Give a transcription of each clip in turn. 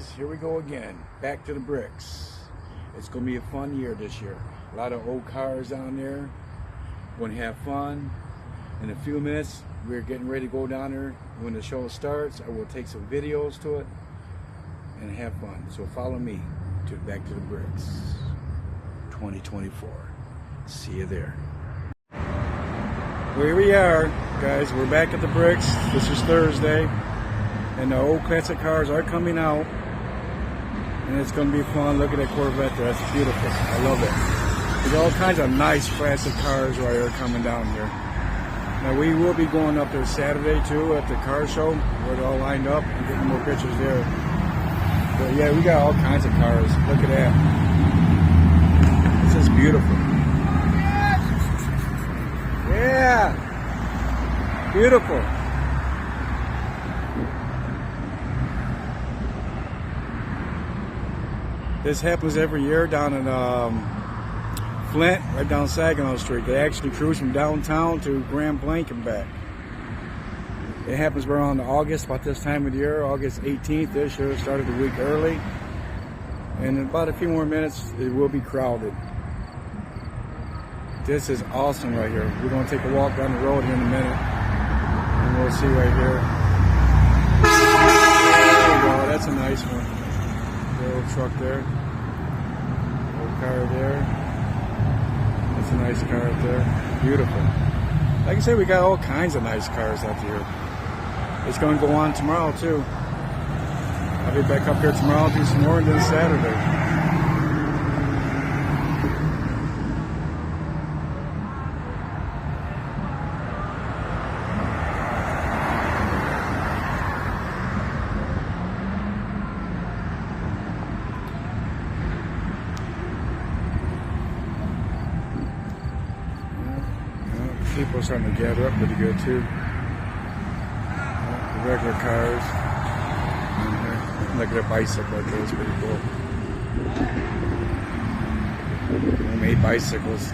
guys, here we go again, back to the bricks. It's gonna be a fun year this year. A lot of old cars down there. Gonna have fun. In a few minutes, we're getting ready to go down there. When the show starts, I will take some videos to it and have fun. So follow me to back to the bricks 2024. See you there. Well, here we are, guys. We're back at the bricks. This is Thursday, and the old classic cars are coming out, and it's going to be fun. Look at that Corvette there. That's beautiful. I love it. There's all kinds of nice classic cars right here coming down here. Now, we will be going up there Saturday, too, at the car show. We're all lined up and getting more pictures there. But, yeah, we got all kinds of cars. Look at that. This is beautiful. Yeah, beautiful. This happens every year down in Flint, right down Saginaw Street. They actually cruise from downtown to Grand Blanc and back. It happens around August, about this time of the year, August 18th. This year started a week early. And in about a few more minutes, it will be crowded. This is awesome right here. We're going to take a walk down the road here in a minute, and we'll see right here. There we go. That's a nice one. The old truck there. Old car there. That's a nice car right there. Beautiful. Like I said, we got all kinds of nice cars out here. It's going to go on tomorrow too. I'll be back up here tomorrow, do some more, and then Saturday. People are starting to gather up pretty good too. The regular cars. Look at a bicycle right there, it's pretty cool. Homemade bicycles.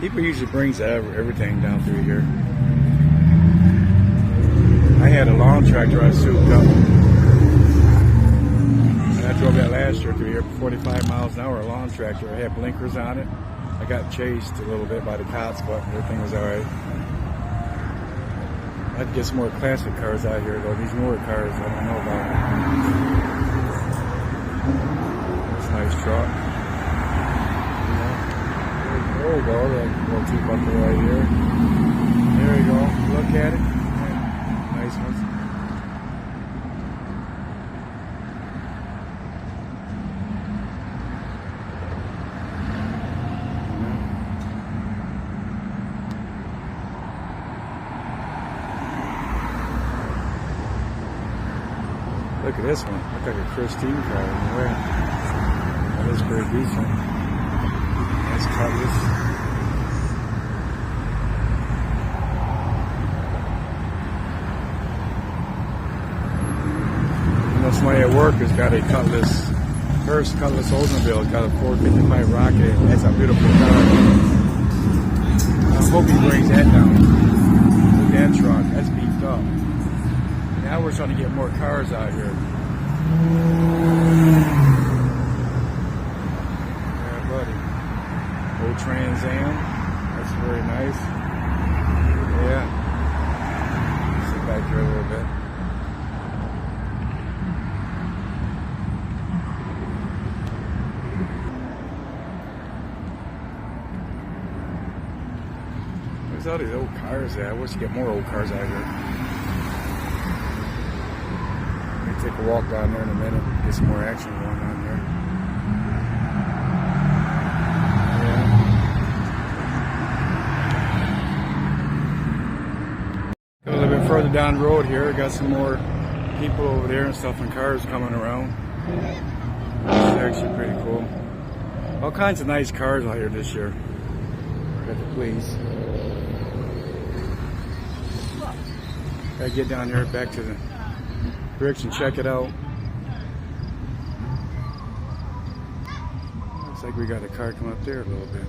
People usually brings everything down through here. I had a lawn tractor I souped up. And I drove that last year through here, 45 miles an hour, a lawn tractor. I had blinkers on it. I got chased a little bit by the cops, but everything was alright. I'd get some more classic cars out here, though. These newer cars, I don't know about. That's a nice truck. There we go. That little two-bucket right here. There we go. Look at it. Yeah, nice ones. Look at this one. Looks like a Christine car in the way. That is pretty decent. Nice Cutlass. You know, somebody at work has got a Cutlass. First Cutlass Oldsmobile. It's got a 455 Rocket. That's a beautiful car. I hope he brings that down. Look at that truck. That's beefed up. Now we're starting to get more cars out here. Yeah, buddy. Old Trans Am. That's very nice. Yeah. Sit back here a little bit. There's all these old cars there. I wish you get more old cars out here. Take a walk down there in a minute, get some more action going on there. Yeah. Go a little bit further down the road here, got some more people over there and stuff and cars coming around. This is actually pretty cool. All kinds of nice cars out here this year. Got the police. Gotta get down here back to the bricks and check it out. Looks like we got a car come up there a little bit.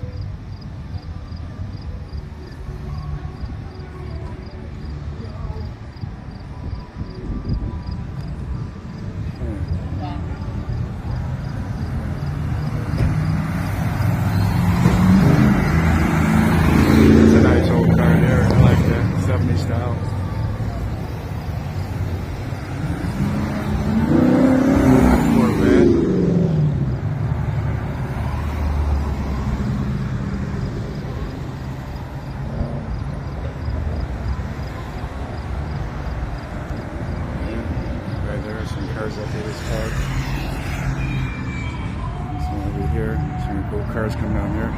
cars come down here.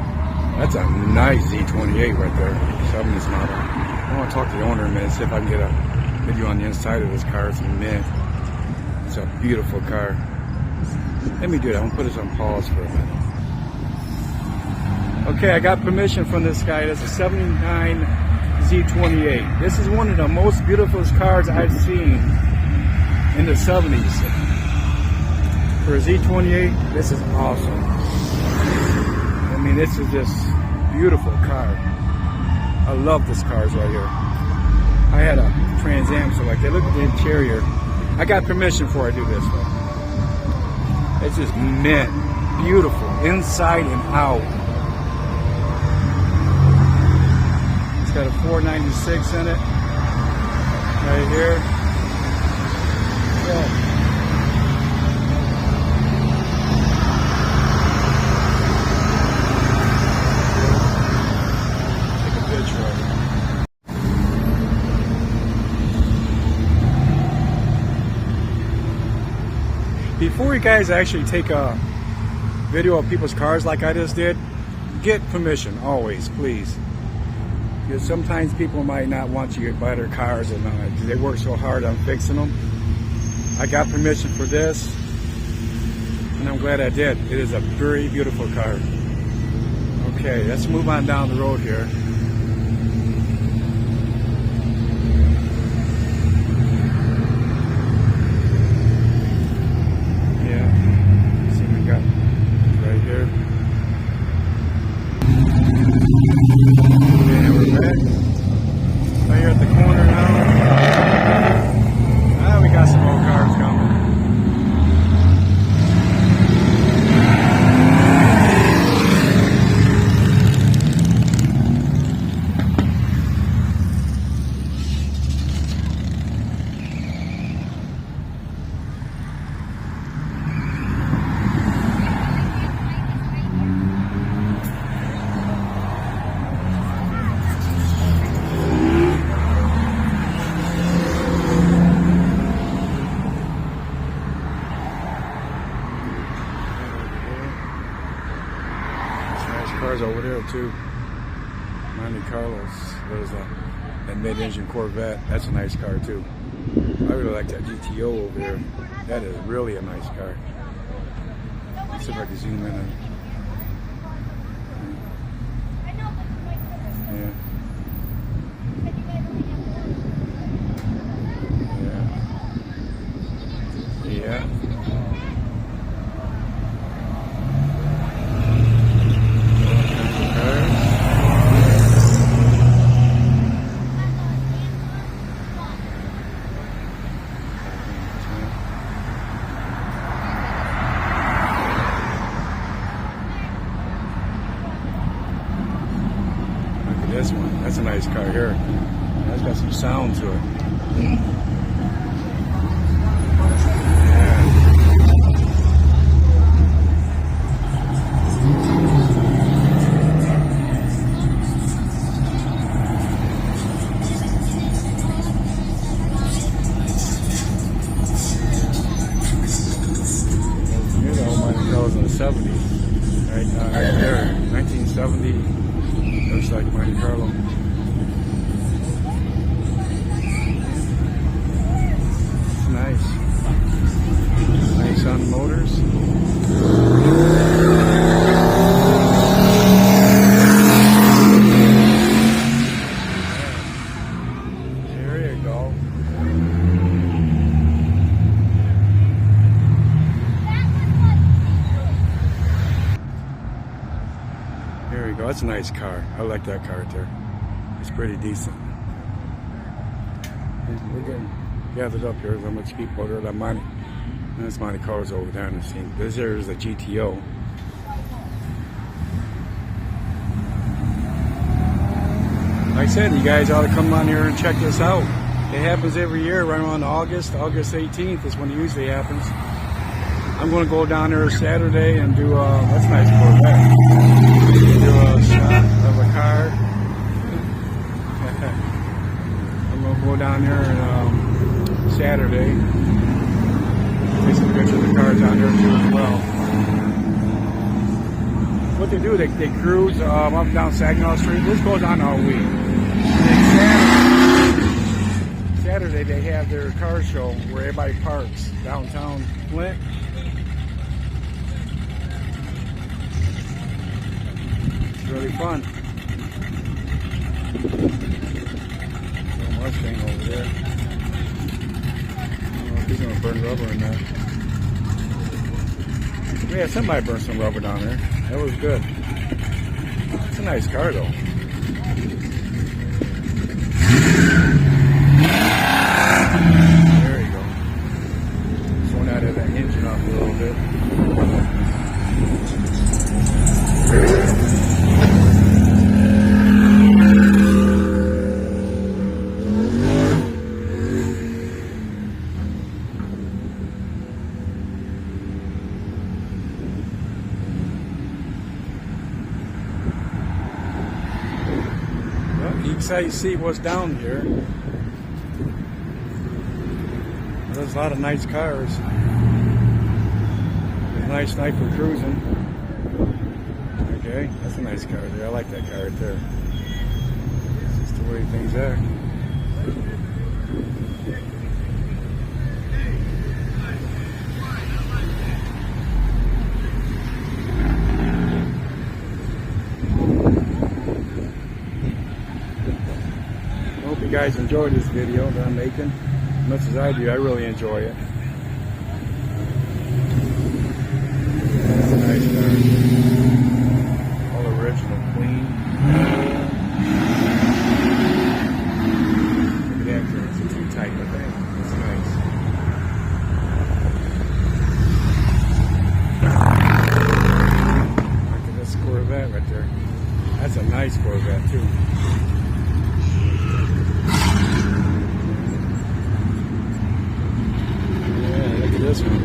That's a nice Z28 right there. 70s model. I want to talk to the owner in a minute, see if I can get a video on the inside of this car. It's mint. It's a beautiful car. Let me do that. I'm going to put this on pause for a minute. Okay, I got permission from this guy. That's a 79 Z28. This is one of the most beautiful cars I've seen in the 70s. For a Z28, this is awesome. I mean, this is just beautiful car. I love this cars right here. I had a Trans Am, so like, they look at the interior. I got permission before I do this though. It's just mint, beautiful, inside and out. It's got a 496 in it, right here. Yeah. Before you guys actually take a video of people's cars like I just did, get permission, always, please. Because sometimes people might not want you to buy their cars and they work so hard on fixing them. I got permission for this, and I'm glad I did. It is a very beautiful car. Okay, let's move on down the road here. Cars over there too. Monte Carlos. There's a mid-engine Corvette. That's a nice car too. I really like that GTO over there. That is really a nice car. Let's see if I can zoom in on it. Yeah. Yeah. This one, that's a nice car here. That's got some sound to it. You know, Monte Carlos in the 70s, right there, 1970. Looks like Monte Carlo. It's nice. Nice on motors. There you go. There you go. That's a nice car. I like that car right there. It's pretty decent. We're getting gathered up here. How much people there? That Monte. There's Monte Carlos over there in the scene. This here is a GTO. Like I said, you guys ought to come on here and check this out. It happens every year right around August 18th is when it usually happens. I'm going to go down there Saturday and do that's a nice Corvette. Do a shot of a car. I'm going to go down there Saturday. Take some pictures of the cars down there too as well. What they do. They cruise up and down Saginaw Street. This goes on all week. And then Saturday they have their car show where everybody parks downtown Flint. It's really fun. Little Mustang over there. I don't know if he's gonna burn rubber in that. Yeah, somebody burned some rubber down there. That was good. It's a nice car though. There you go. Just went out of that engine off a little bit. How you see what's down here. There's a lot of nice cars. It's a nice night for cruising. Okay, that's a nice car there. I like that car right there. It's just the way things are. You guys enjoy this video that I'm making as much as I do. I really enjoy it. That's a nice car. All original, clean. Look at that, it's too tight, I think. It's nice. Look at this Corvette right there. That's a nice Corvette too. This one.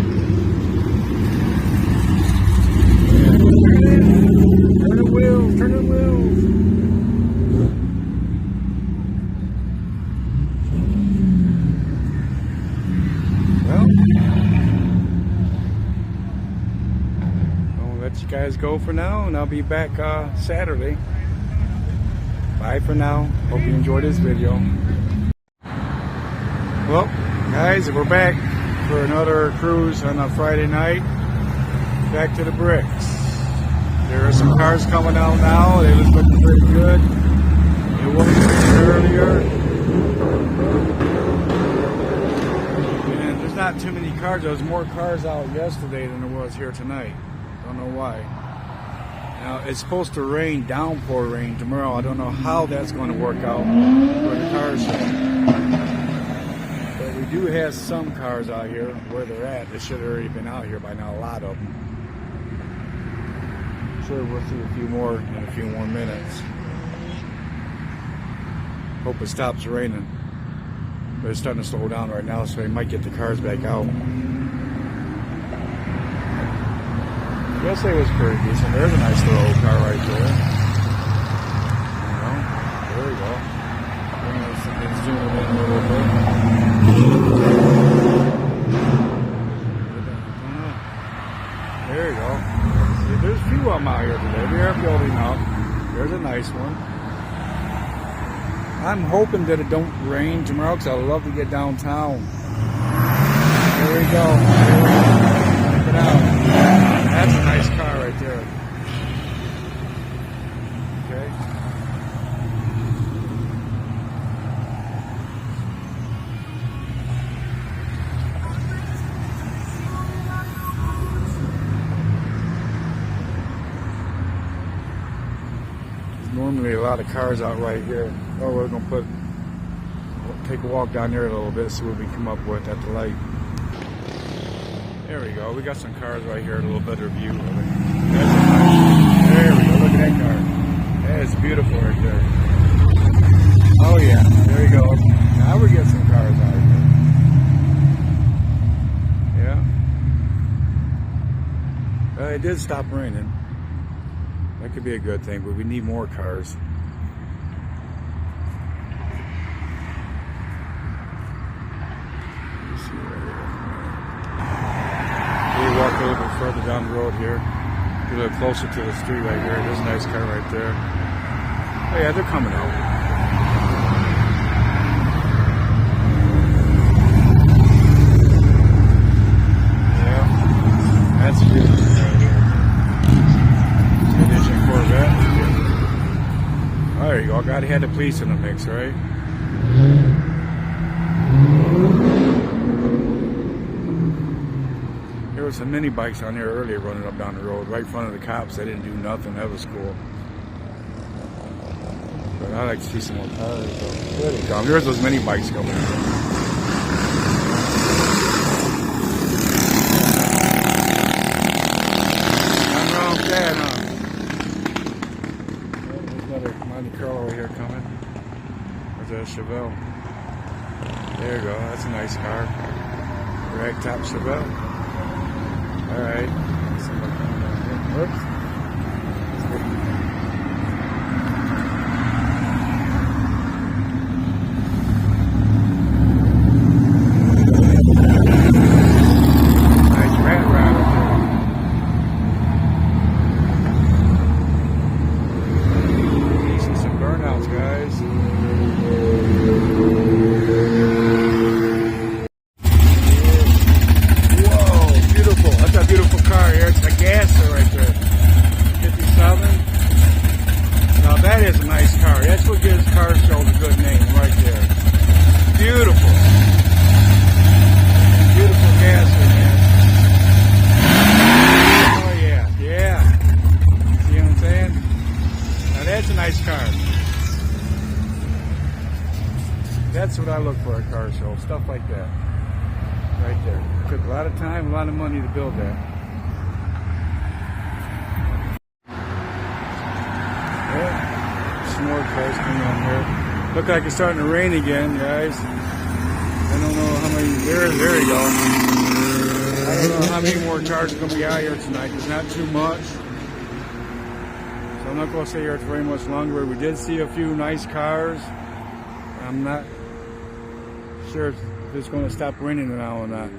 Turn the wheels, turn the wheels. Well, I'll let you guys go for now, and I'll be back Saturday. Bye for now. Hope you enjoyed this video. Well, guys, we're back for another cruise on a Friday night. Back to the bricks. There are some cars coming out now. They look looking pretty good. It wasn't earlier. And there's not too many cars. There was more cars out yesterday than there was here tonight. Don't know why. Now it's supposed to rain, downpour rain tomorrow. I don't know how that's going to work out for the car show. We do have some cars out here where they're at. They should have already been out here by now, a lot of them. I'm sure we'll see a few more in a few more minutes. Hope it stops raining. But it's starting to slow down right now, so we might get the cars back out. Yesterday was pretty decent. There's a nice little old car right there. There we go. Let's zoom it in a little bit. There you go. See, there's a few of them out here today. We are building up. There's a nice one. I'm hoping that it don't rain tomorrow because I love to get downtown. There we go. Check it out. That's a nice car right there. Okay. Normally a lot of cars out right here. Oh, we're gonna take a walk down there a little bit, see what we come up with at the light. There we go. We got some cars right here, a little better view of it. There we go. Look at that car. That is beautiful right there. Oh yeah. There you go. Now we're getting some cars out here. Yeah. It did stop raining. That could be a good thing, but we need more cars. We walk a little bit further down the road here. Get a little closer to the street right here. There's a nice car right there. Oh yeah, they're coming out. Yeah, that's a beautiful car right here. Edition Corvette. Oh, there you go. Gotta have the police in the mix, right? There were some mini bikes on there earlier running up down the road, right in front of the cops. They didn't do nothing. That was cool. But I like to see some more cars. There they come. There's those mini bikes coming. Nothing wrong with that, huh? There's another Monte Carlo over here coming. There's a Chevelle. There you go. That's a nice car. Ragtop Chevelle. All right. Oops. Nice rat rod up there. You see some burnouts, guys. Beautiful car here. It's a gasser right there. 57. Now that is a nice car. That's what gives car shows a good name right there. Beautiful. Beautiful gasser, man. Oh yeah, yeah. See what I'm saying? Now that's a nice car. That's what I look for at car show. Stuff like that. Right there. Took a lot of time, a lot of money to build that. Yeah. Some more cars coming on here. Look like it's starting to rain again, guys. I don't know how many. There you go. I don't know how many more cars are going to be out here tonight. It's not too much. So I'm not going to stay here for very much longer. We did see a few nice cars. I'm not sure if it's going to stop raining now or not.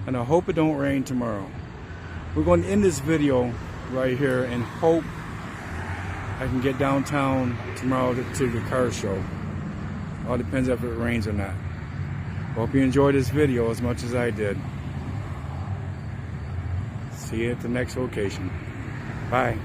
And I hope it don't rain tomorrow. We're going to end this video right here and hope I can get downtown tomorrow to the car show. All depends if it rains or not. Hope you enjoyed this video as much as I did. See you at the next location. Bye.